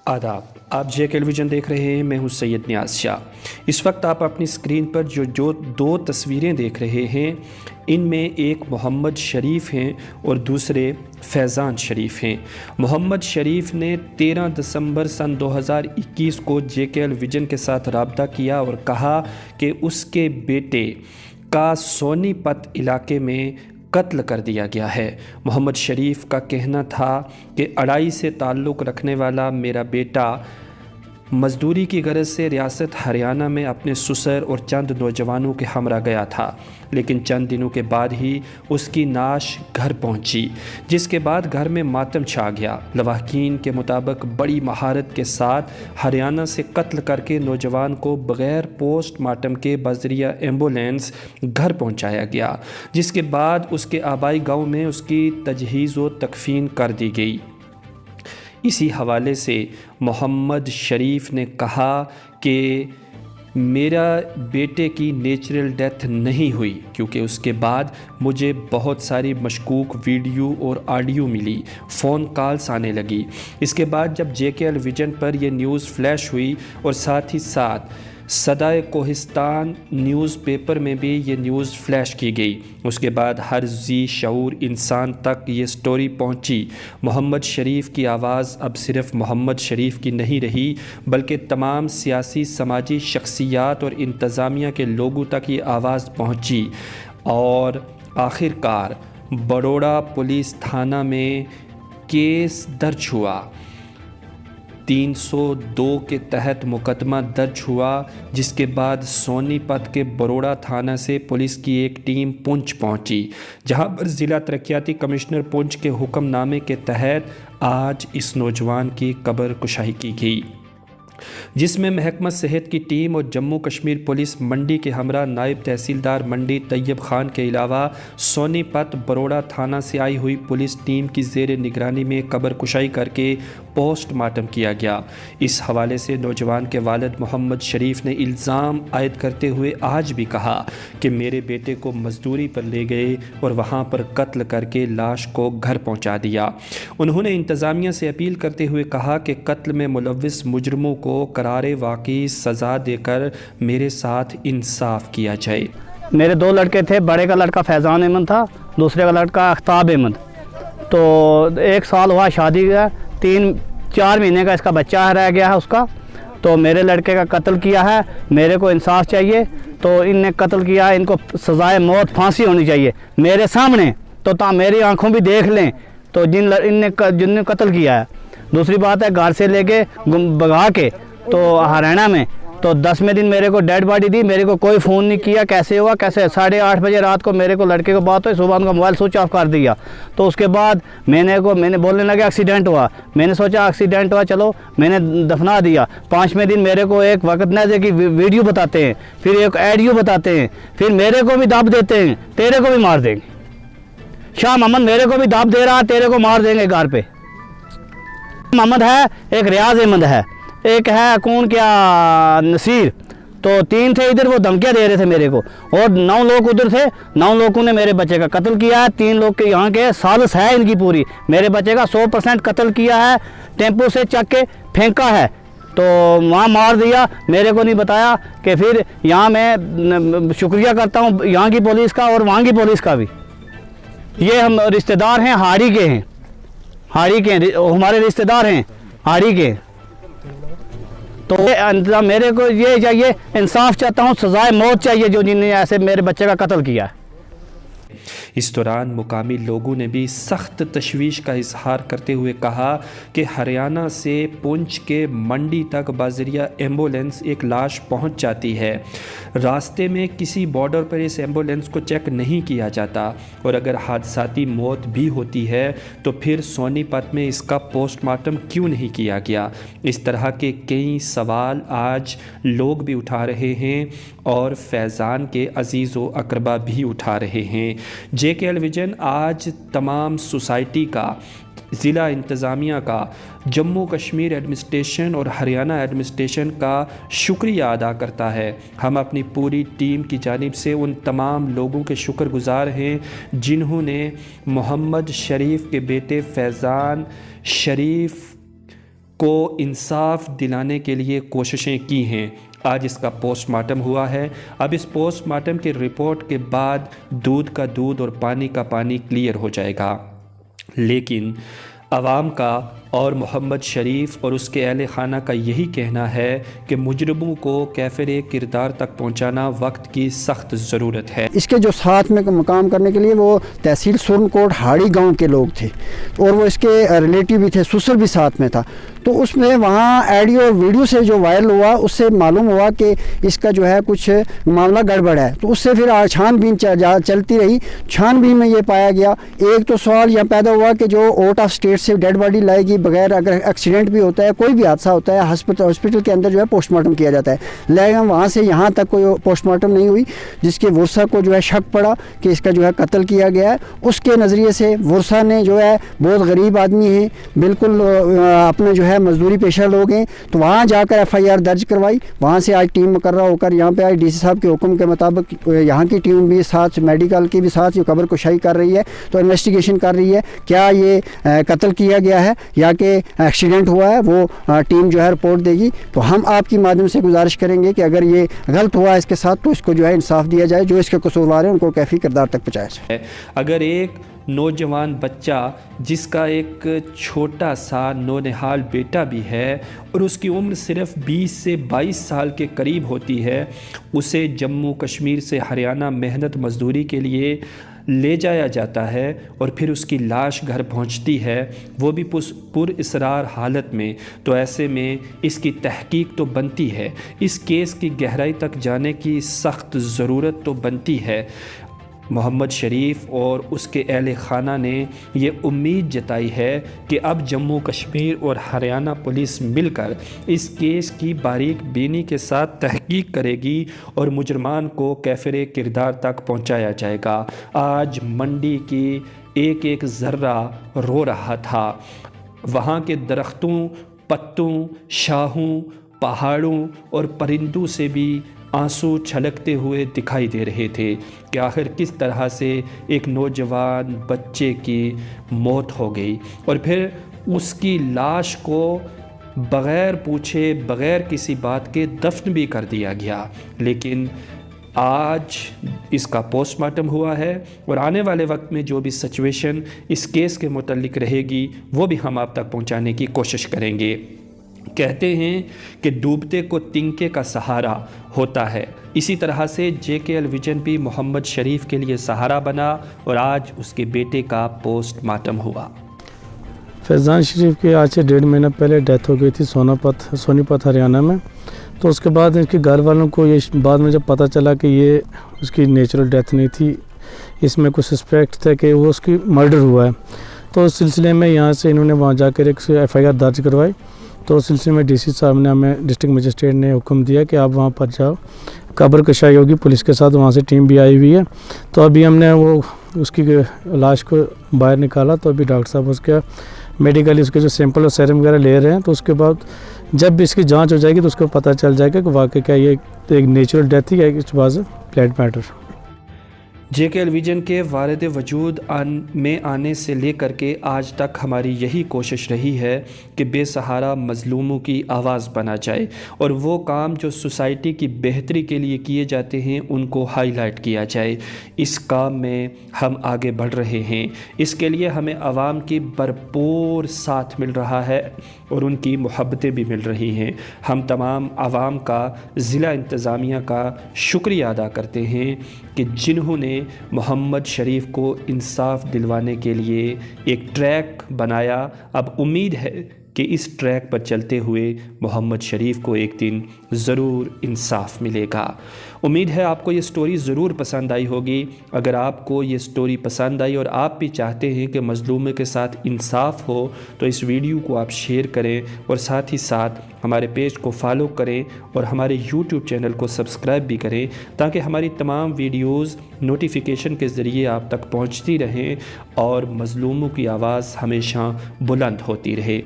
आदाब, आप जे टेलीविज़न देख रहे हैं। मैं हूं सैयद नियाज़ शाह। इस वक्त आप अपनी स्क्रीन पर जो दो तस्वीरें देख रहे हैं, इनमें एक मोहम्मद शरीफ हैं और दूसरे फैज़ान शरीफ हैं। मोहम्मद शरीफ ने 13 दिसंबर सन 2021 को जे टेलीविज़न के साथ रब्ता किया और कहा कि उसके बेटे का सोनीपत इलाके में कत्ल कर दिया गया है। मोहम्मद शरीफ का कहना था कि अड़ाई से ताल्लुक़ रखने वाला मेरा बेटा मज़दूरी की गरज से रियासत हरियाणा में अपने ससुर और चंद नौजवानों के हमरा गया था, लेकिन चंद दिनों के बाद ही उसकी नाश घर पहुंची, जिसके बाद घर में मातम छा गया। लवाहकीन के मुताबिक बड़ी महारत के साथ हरियाणा से कत्ल करके नौजवान को बग़ैर पोस्टमार्टम के बज़रिया एम्बुलेंस घर पहुंचाया गया, जिसके बाद उसके आबाई गाँव में उसकी तजहीज़ व तकफ़ीन कर दी गई। इसी हवाले से मोहम्मद शरीफ ने कहा कि मेरा बेटे की नेचुरल डेथ नहीं हुई, क्योंकि उसके बाद मुझे बहुत सारी मशकूक वीडियो और ऑडियो मिली, फ़ोन कॉल्स आने लगी। इसके बाद जब जे टेलीविज़न पर यह न्यूज़ फ्लैश हुई और साथ ही साथ सदाए कोहिस्तान न्यूज़पेपर में भी ये न्यूज़ फ्लैश की गई, उसके बाद हर जी शऊर इंसान तक ये स्टोरी पहुंची। मोहम्मद शरीफ की आवाज़ अब सिर्फ मोहम्मद शरीफ की नहीं रही, बल्कि तमाम सियासी समाजी शख्सियात और इंतज़ामिया के लोगों तक ये आवाज़ पहुंची और आखिरकार बड़ोड़ा पुलिस थाना में केस दर्ज हुआ। 302 के तहत मुकदमा दर्ज हुआ, जिसके बाद सोनीपत के बड़ोड़ा थाना से पुलिस की एक टीम पुंछ पहुंची, जहां पर ज़िला तरक्याती कमिश्नर पुंछ के हुक्मनामे के तहत आज इस नौजवान की कब्र कुशाई की गई, जिसमें महकमा सेहत की टीम और जम्मू कश्मीर पुलिस मंडी के हमरा नायब तहसीलदार मंडी तैयब खान के अलावा सोनीपत बड़ोड़ा थाना से आई हुई पुलिस टीम की ज़ेर निगरानी में कब्र कुशाई करके पोस्टमार्टम किया गया। इस हवाले से नौजवान के वालिद मोहम्मद शरीफ ने इल्ज़ाम आयद करते हुए आज भी कहा कि मेरे बेटे को मजदूरी पर ले गए और वहाँ पर कत्ल करके लाश को घर पहुँचा दिया। उन्होंने इंतज़ामिया से अपील करते हुए कहा कि कत्ल में मुलव्विस मुजरमों को करारे वाकई सज़ा देकर मेरे साथ इंसाफ किया जाए। मेरे दो लड़के थे, बड़े का लड़का फैज़ान अहमद था, दूसरे का लड़का आफ्ताब अहमद। तो 1 साल हुआ शादी का, 3-4 महीने का इसका बच्चा रह गया है उसका। तो मेरे लड़के का कत्ल किया है, मेरे को इंसाफ चाहिए। तो इनने कत्ल किया, इनको सज़ाए मौत फांसी होनी चाहिए मेरे सामने, तो मेरी आंखों भी देख लें तो जिनने कत्ल किया है। दूसरी बात है, घर से लेके भगा के तो हरियाणा में तो 10वें दिन मेरे को डेड बॉडी दी, मेरे को कोई फ़ोन नहीं किया। कैसे हुआ, कैसे 8:30 बजे रात को मेरे को लड़के को बात हुई, सुबह उनका मोबाइल स्विच ऑफ कर दिया। तो उसके बाद मैंने बोलने लगा एक्सीडेंट हुआ। मैंने सोचा एक्सीडेंट हुआ, चलो मैंने दफना दिया। 5वें दिन मेरे को एक वक्त नज़र की वीडियो बताते हैं, फिर एक ऑडियो बताते हैं, फिर मेरे को भी दब देते हैं, तेरे को भी मार देंगे। शाह मोहम्मद मेरे को भी दब दे रहा, तेरे को मार देंगे घर पे। मोहम्मद है, एक रियाज अहमद है, एक है कौन क्या नसीर। तो 3 थे इधर, वो धमकियाँ दे रहे थे मेरे को, और 9 लोग उधर थे। 9 लोगों ने मेरे बच्चे का कत्ल किया है। 3 लोग के यहाँ के साजिश है इनकी पूरी। मेरे बच्चे का 100% कत्ल किया है, टेम्पो से चक के फेंका है, तो वहाँ मार दिया। मेरे को नहीं बताया कि फिर यहाँ मैं शुक्रिया करता हूँ यहाँ की पुलिस का और वहाँ की पुलिस का भी। ये हम रिश्तेदार हैं, हाड़ी के हैं, हाड़ी के हमारे रिश्तेदार हैं, हाड़ी के। तो मेरे को ये चाहिए, इंसाफ चाहता हूँ, सज़ाए मौत चाहिए जो जिन्हें ऐसे मेरे बच्चे का कत्ल किया है। इस दौरान मुकामी लोगों ने भी सख्त तशवीश का इजहार करते हुए कहा कि हरियाणा से पुंछ के मंडी तक बाज़रिया एम्बुलेंस एक लाश पहुंच जाती है, रास्ते में किसी बॉर्डर पर इस एम्बुलेंस को चेक नहीं किया जाता, और अगर हादसाती मौत भी होती है तो फिर सोनीपत में इसका पोस्टमार्टम क्यों नहीं किया गया। इस तरह के कई सवाल आज लोग भी उठा रहे हैं और फैज़ान के अजीज़ व अकरबा भी उठा रहे हैं। जे टेलीविज़न आज तमाम सोसाइटी का, ज़िला इंतज़ामिया का, जम्मू कश्मीर एडमिनिस्ट्रेशन और हरियाणा एडमिनिस्ट्रेशन का शुक्रिया अदा करता है। हम अपनी पूरी टीम की जानिब से उन तमाम लोगों के शुक्रगुज़ार हैं जिन्होंने मोहम्मद शरीफ के बेटे फैज़ान शरीफ کو انصاف دلانے کے لیے کوششیں کی ہیں۔ آج اس کا پوسٹ مارٹم ہوا ہے۔ اب اس پوسٹ مارٹم کی رپورٹ کے بعد دودھ کا دودھ اور پانی کا پانی کلیئر ہو جائے گا، لیکن عوام کا اور محمد شریف اور اس کے اہل خانہ کا یہی کہنا ہے کہ مجرموں کو کیفر کردار تک پہنچانا وقت کی سخت ضرورت ہے۔ اس کے جو ساتھ میں مقام کرنے کے لیے وہ تحصیل سرن کوٹ ہاڑی گاؤں کے لوگ تھے اور وہ اس کے ریلیٹیو بھی تھے، سسر بھی ساتھ میں تھا۔ تو اس میں وہاں آڈیو اور ویڈیو سے جو وائرل ہوا اس سے معلوم ہوا کہ اس کا جو ہے کچھ معاملہ گڑبڑ ہے۔ تو اس سے پھر چھان بین چلتی رہی۔ چھان بین میں یہ پایا گیا، ایک تو سوال یہ پیدا ہوا کہ جو آؤٹ آف اسٹیٹ سے ڈیڈ باڈی لائے گی بغیر، اگر ایکسیڈنٹ بھی ہوتا ہے کوئی بھی حادثہ ہوتا ہے ہاسپٹل کے اندر جو ہے پوسٹ مارٹم کیا جاتا ہے، لیکن وہاں سے یہاں تک کوئی پوسٹ مارٹم نہیں ہوئی، جس کے ورثہ کو جو ہے شک پڑا کہ اس کا جو ہے قتل کیا گیا ہے۔ اس کے نظریے سے ورثہ نے جو ہے بہت غریب آدمی ہیں، بالکل اپنے جو ہے مزدوری پیشہ لوگ ہیں، تو وہاں جا کر ایف آئی آر درج کروائی۔ وہاں سے آج ٹیم مقررہ ہو کر یہاں پہ آئی، ڈی سی صاحب کے حکم کے مطابق یہاں کی ٹیم بھی ساتھ، میڈیکل کی بھی ساتھ، یہ قبر کشائی کر رہی ہے، تو انویسٹیگیشن کر رہی ہے کیا یہ قتل کیا گیا ہے یا کہ ایکسیڈنٹ ہوا ہے، وہ ٹیم جو ہے رپورٹ دے گی۔ تو ہم آپ کی مادھیم سے گزارش کریں گے کہ اگر یہ غلط ہوا اس کے ساتھ تو اس کو جو ہے انصاف دیا جائے، جو اس کے قصوروار ہیں ان کو کیفی کردار تک پہنچایا جائے۔ اگر ایک نوجوان بچہ جس کا ایک چھوٹا سا نونہال بیٹا بھی ہے اور اس کی عمر صرف 20 سے 22 سال کے قریب ہوتی ہے، اسے جموں کشمیر سے ہریانہ محنت مزدوری کے لیے لے جایا جاتا ہے اور پھر اس کی لاش گھر پہنچتی ہے، وہ بھی پر اسرار حالت میں، تو ایسے میں اس کی تحقیق تو بنتی ہے، اس کیس کی گہرائی تک جانے کی سخت ضرورت تو بنتی ہے۔ محمد شریف اور اس کے اہل خانہ نے یہ امید جتائی ہے کہ اب جموں کشمیر اور ہریانہ پولیس مل کر اس کیس کی باریک بینی کے ساتھ تحقیق کرے گی اور مجرمان کو کیفر کردار تک پہنچایا جائے گا۔ آج منڈی کی ایک ایک ذرہ رو رہا تھا، وہاں کے درختوں، پتوں، شاہوں، پہاڑوں اور پرندوں سے بھی آنسو چھلکتے ہوئے دکھائی دے رہے تھے کہ آخر کس طرح سے ایک نوجوان بچے کی موت ہو گئی اور پھر اس کی لاش کو بغیر پوچھے بغیر کسی بات کے دفن بھی کر دیا گیا۔ لیکن آج اس کا پوسٹ مارٹم ہوا ہے اور آنے والے وقت میں جو بھی سچویشن اس کیس کے متعلق رہے گی وہ بھی ہم آپ تک پہنچانے کی کوشش کریں گے۔ کہتے ہیں کہ ڈوبتے کو تنکے کا سہارا ہوتا ہے، اسی طرح سے JKL ویژن بھی محمد شریف کے لیے سہارا بنا اور آج اس کے بیٹے کا پوسٹ مارٹم ہوا۔ فیضان شریف کی آج سے 1.5 مہینہ پہلے ڈیتھ ہو گئی تھی سونی پت ہریانہ میں۔ تو اس کے بعد اس کے گھر والوں کو یہ بعد میں جب پتہ چلا کہ یہ اس کی نیچرل ڈیتھ نہیں تھی، اس میں کچھ سسپیکٹ تھا کہ وہ اس کی مرڈر ہوا ہے، تو اس سلسلے میں یہاں سے انہوں نے وہاں جا کر ایک FIR درج کروائی۔ تو اس سلسلے میں DC صاحب نے ہمیں ڈسٹرکٹ مجسٹریٹ نے حکم دیا کہ آپ وہاں پر جاؤ، قبر کشائی ہوگی پولیس کے ساتھ، وہاں سے ٹیم بھی آئی ہوئی ہے۔ تو ابھی ہم نے وہ اس کی لاش کو باہر نکالا، تو ابھی ڈاکٹر صاحب اس کا میڈیکلی اس کے جو سیمپل اور سیرم وغیرہ لے رہے ہیں، تو اس کے بعد جب بھی اس کی جانچ ہو جائے گی تو اس کو پتہ چل جائے گا کہ واقعی کیا یہ ایک نیچرل ڈیتھ ہی ہے کہ اس was plate matter. JKL vision کے وارد وجود میں آنے سے لے کر کے آج تک ہماری یہی کوشش رہی ہے کہ بے سہارا مظلوموں کی آواز بنا جائے اور وہ کام جو سوسائٹی کی بہتری کے لیے کیے جاتے ہیں ان کو ہائی لائٹ کیا جائے۔ اس کام میں ہم آگے بڑھ رہے ہیں، اس کے لیے ہمیں عوام کی بھرپور ساتھ مل رہا ہے اور ان کی محبتیں بھی مل رہی ہیں۔ ہم تمام عوام کا، ضلع انتظامیہ کا شکریہ ادا کرتے ہیں کہ جنہوں نے محمد شریف کو انصاف دلوانے کے لیے ایک ٹریک بنایا۔ اب امید ہے کہ اس ٹریک پر چلتے ہوئے محمد شریف کو ایک دن ضرور انصاف ملے گا۔ امید ہے آپ کو یہ سٹوری ضرور پسند آئی ہوگی۔ اگر آپ کو یہ سٹوری پسند آئی اور آپ بھی چاہتے ہیں کہ مظلومے کے ساتھ انصاف ہو تو اس ویڈیو کو آپ شیئر کریں اور ساتھ ہی ساتھ ہمارے پیج کو فالو کریں اور ہمارے YouTube چینل کو سبسکرائب بھی کریں تاکہ ہماری تمام ویڈیوز نوٹیفیکیشن کے ذریعے آپ تک پہنچتی رہیں اور مظلوموں کی آواز ہمیشہ بلند ہوتی رہے۔